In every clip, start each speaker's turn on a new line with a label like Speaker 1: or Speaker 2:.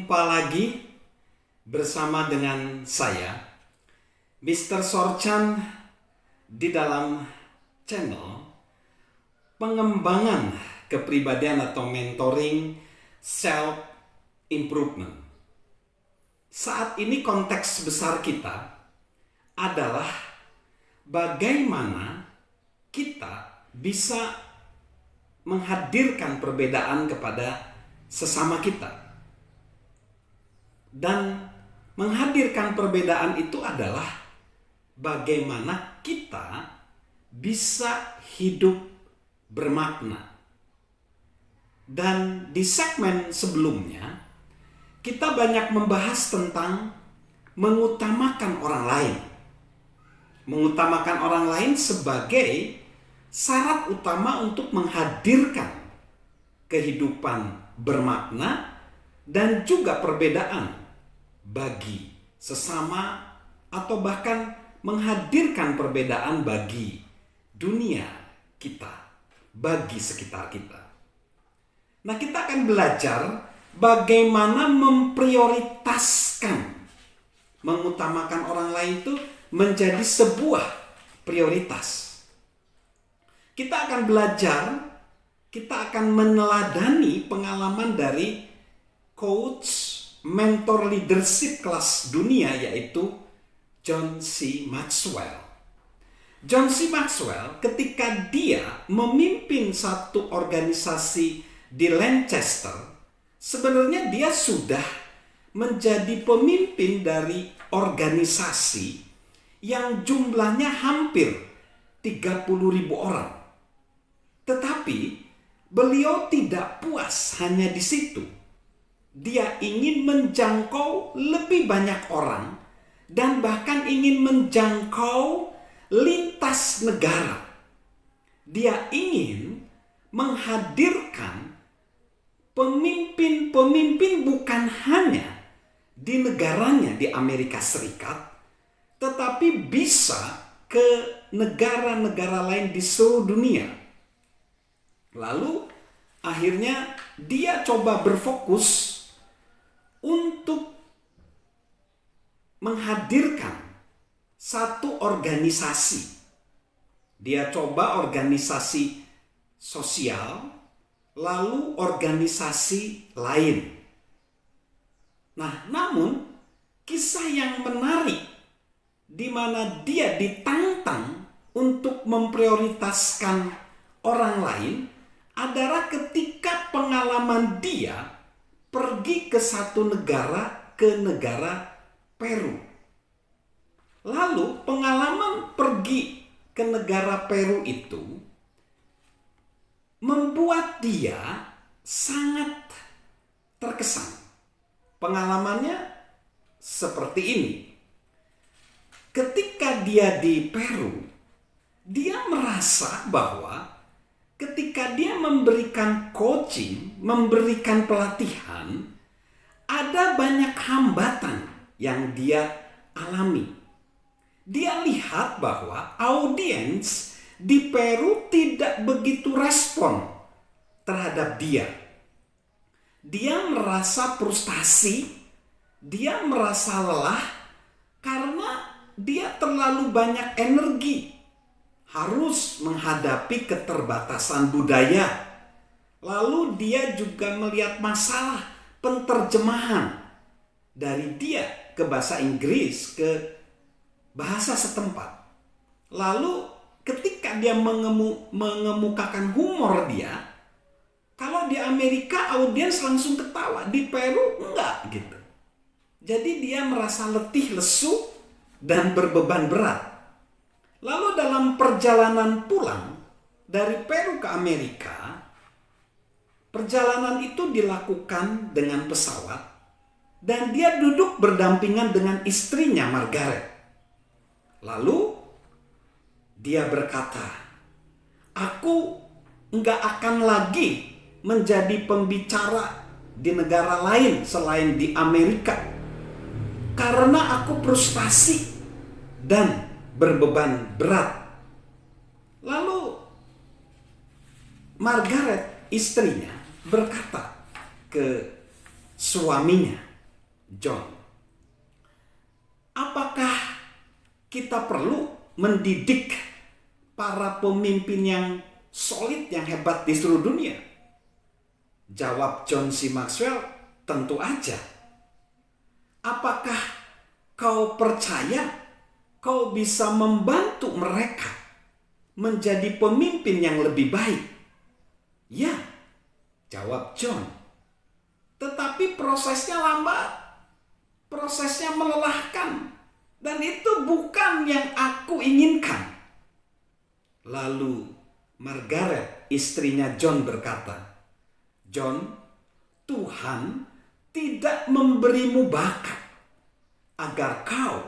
Speaker 1: Jumpa lagi bersama dengan saya, Mr. Sorchan, di dalam channel pengembangan kepribadian atau mentoring self improvement. Saat ini konteks besar kita adalah bagaimana kita bisa menghadirkan perbedaan kepada sesama kita. Dan menghadirkan perbedaan itu adalah bagaimana kita bisa hidup bermakna. Dan di segmen sebelumnya, kita banyak membahas tentang mengutamakan orang lain. Mengutamakan orang lain sebagai syarat utama untuk menghadirkan kehidupan bermakna dan juga perbedaan bagi sesama atau bahkan menghadirkan perbedaan bagi dunia kita, bagi sekitar kita. Nah, kita akan belajar bagaimana memprioritaskan mengutamakan orang lain itu menjadi sebuah prioritas. Kita akan belajar, kita akan meneladani pengalaman dari coach mentor leadership kelas dunia, yaitu John C. Maxwell. John C. Maxwell ketika dia memimpin satu organisasi di Lancaster, sebenarnya dia sudah menjadi pemimpin dari organisasi yang jumlahnya hampir 30.000 orang. Tetapi beliau tidak puas hanya di situ. Dia ingin menjangkau lebih banyak orang dan bahkan ingin menjangkau lintas negara. Dia ingin menghadirkan pemimpin-pemimpin bukan hanya di negaranya di Amerika Serikat, tetapi bisa ke negara-negara lain di seluruh dunia. Lalu akhirnya dia coba berfokus untuk menghadirkan satu organisasi. Dia coba organisasi sosial, lalu organisasi lain. Nah, namun kisah yang menarik di mana dia ditantang untuk memprioritaskan orang lain adalah ketika pengalaman dia pergi ke satu negara, ke negara Peru. Lalu pengalaman pergi ke negara Peru itu membuat dia sangat terkesan. Pengalamannya seperti ini. Ketika dia di Peru, dia merasa bahwa ketika dia memberikan coaching, memberikan pelatihan, ada banyak hambatan yang dia alami. Dia lihat bahwa audiens di Peru tidak begitu respon terhadap dia. Dia merasa frustasi, dia merasa lelah karena dia terlalu banyak energi. Harus menghadapi keterbatasan budaya. Lalu dia juga melihat masalah penterjemahan dari dia ke bahasa Inggris ke bahasa setempat. Lalu ketika dia mengemukakan humor dia, kalau di Amerika audiens langsung ketawa, di Peru enggak gitu. Jadi dia merasa letih, lesu, dan berbeban berat. Lalu dalam perjalanan pulang dari Peru ke Amerika, perjalanan itu dilakukan dengan pesawat dan dia duduk berdampingan dengan istrinya Margaret. Lalu dia berkata, "Aku nggak akan lagi menjadi pembicara di negara lain selain di Amerika karena aku frustasi dan berbeban berat." Lalu Margaret, istrinya, berkata ke suaminya, John. Apakah kita perlu mendidik para pemimpin yang solid, yang hebat di seluruh dunia? Jawab John C. Maxwell, tentu aja. Apakah kau percaya kau bisa membantu mereka menjadi pemimpin yang lebih baik? Ya, jawab John. Tetapi prosesnya lambat, prosesnya melelahkan, dan itu bukan yang aku inginkan. Lalu Margaret, istrinya John, berkata, John, Tuhan tidak memberimu bakat agar kau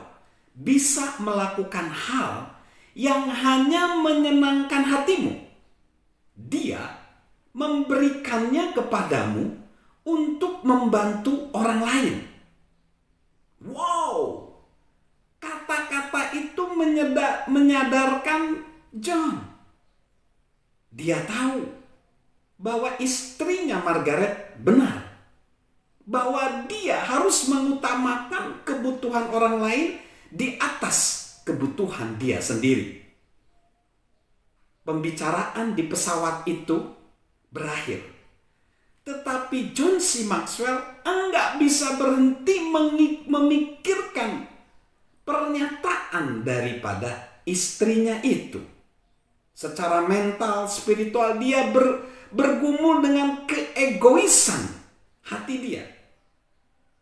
Speaker 1: bisa melakukan hal yang hanya menyenangkan hatimu. Dia memberikannya kepadamu untuk membantu orang lain. Wow, kata-kata itu menyadarkan John. Dia tahu bahwa istrinya Margaret benar, bahwa dia harus mengutamakan kebutuhan orang lain di atas kebutuhan dia sendiri. Pembicaraan di pesawat itu berakhir. Tetapi John C. Maxwell enggak bisa berhenti memikirkan pernyataan daripada istrinya itu. Secara mental, spiritual, dia bergumul dengan keegoisan hati dia.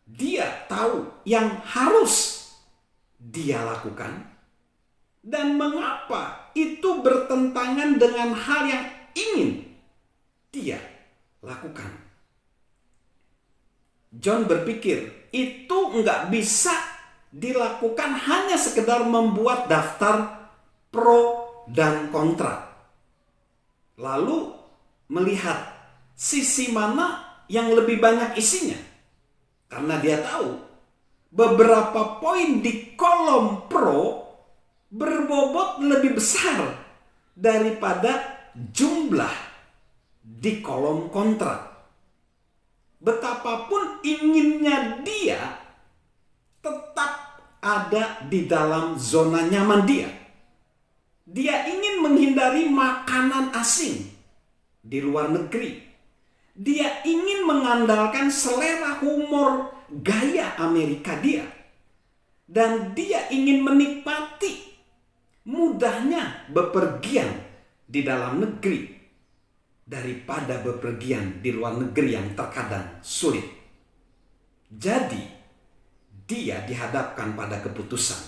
Speaker 1: Dia tahu yang harus dia lakukan dan mengapa itu bertentangan dengan hal yang ingin dia lakukan. John berpikir itu nggak bisa dilakukan hanya sekedar membuat daftar pro dan kontra, lalu melihat sisi mana yang lebih banyak isinya, karena dia tahu beberapa poin di kolom pro berbobot lebih besar daripada jumlah di kolom kontra. Betapapun inginnya dia tetap ada di dalam zona nyaman dia. Dia ingin menghindari makanan asing di luar negeri. Dia ingin mengandalkan selera humor gaya Amerika dia. Dan dia ingin menikmati mudahnya bepergian di dalam negeri daripada bepergian di luar negeri yang terkadang sulit. Jadi, dia dihadapkan pada keputusan.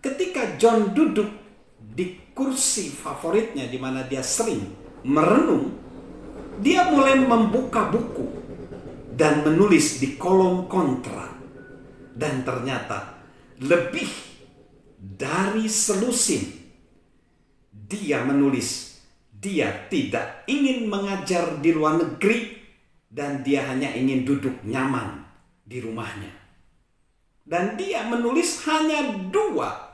Speaker 1: Ketika John duduk di kursi favoritnya di mana dia sering merenung, dia mulai membuka buku dan menulis di kolom kontra. Dan ternyata lebih dari selusin dia menulis dia tidak ingin mengajar di luar negeri dan dia hanya ingin duduk nyaman di rumahnya. Dan dia menulis hanya dua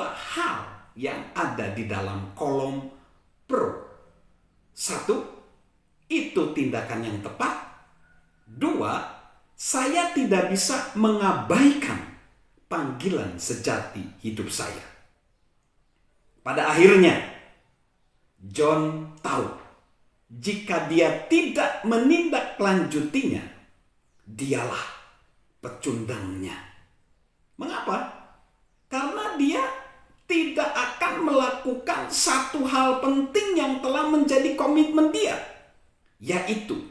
Speaker 1: hal yang ada di dalam kolom pro. Satu, itu tindakan yang tepat. Dua, saya tidak bisa mengabaikan panggilan sejati hidup saya. Pada akhirnya, John tahu jika dia tidak menindaklanjutinya, dialah pecundangnya. Mengapa? Karena dia tidak akan melakukan satu hal penting yang telah menjadi komitmen dia, yaitu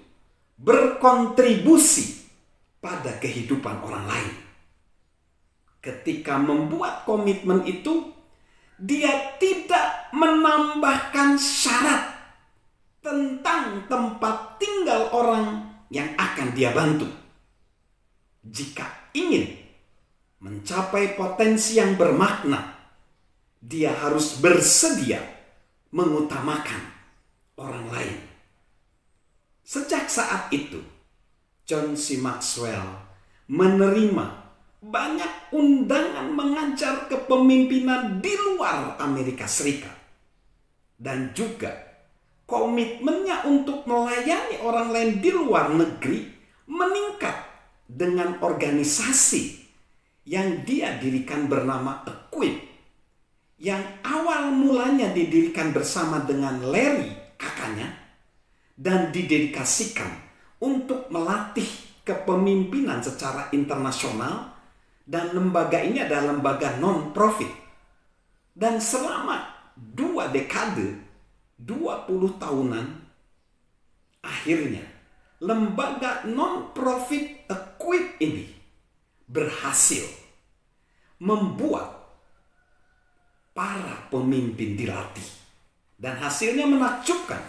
Speaker 1: berkontribusi pada kehidupan orang lain. Ketika membuat komitmen itu, dia tidak menambahkan syarat tentang tempat tinggal orang yang akan dia bantu. Jika ingin mencapai potensi yang bermakna, dia harus bersedia mengutamakan orang lain. Sejak saat itu, John C. Maxwell menerima banyak undangan mengajar kepemimpinan di luar Amerika Serikat. Dan juga komitmennya untuk melayani orang lain di luar negeri meningkat dengan organisasi yang dia dirikan bernama Equip, yang awal mulanya didirikan bersama dengan Larry, kakaknya, dan didedikasikan untuk melatih kepemimpinan secara internasional, dan lembaga ini adalah lembaga non-profit. Dan selama 2 dekade, 20 tahunan, akhirnya lembaga non-profit Equip ini berhasil membuat para pemimpin dilatih. Dan hasilnya menakjubkan.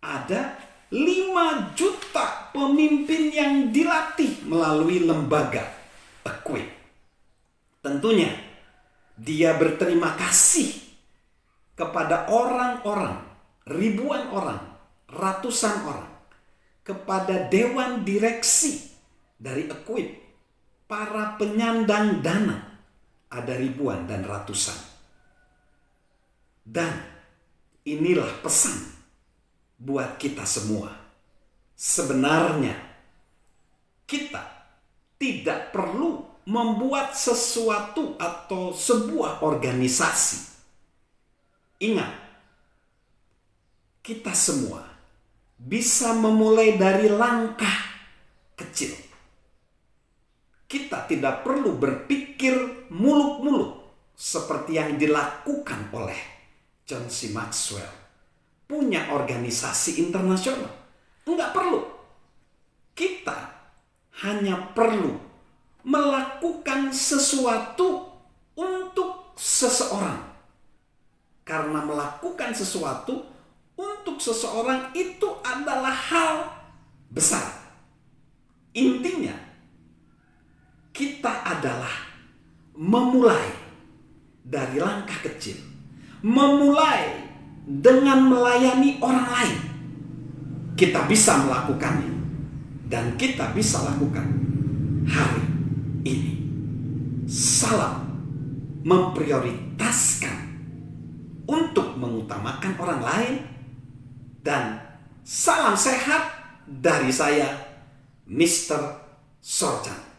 Speaker 1: Ada 5 juta pemimpin yang dilatih melalui lembaga Equip. Tentunya dia berterima kasih kepada orang-orang, ribuan orang, ratusan orang, kepada dewan direksi dari Equip, para penyandang dana, ada ribuan dan ratusan. Dan inilah pesan buat kita semua. Sebenarnya kita tidak perlu membuat sesuatu atau sebuah organisasi. Ingat, kita semua bisa memulai dari langkah kecil. Kita tidak perlu berpikir muluk-muluk seperti yang dilakukan oleh John C. Maxwell. Punya organisasi internasional. Enggak perlu. Kita hanya perlu melakukan sesuatu untuk seseorang. Karena melakukan sesuatu untuk seseorang itu adalah hal besar. Intinya, kita adalah memulai dari langkah kecil. Memulai dengan melayani orang lain. Kita bisa melakukannya. Dan kita bisa lakukan hari ini. Salam memprioritaskan untuk mengutamakan orang lain. Dan salam sehat dari saya, Mr. Sorjan.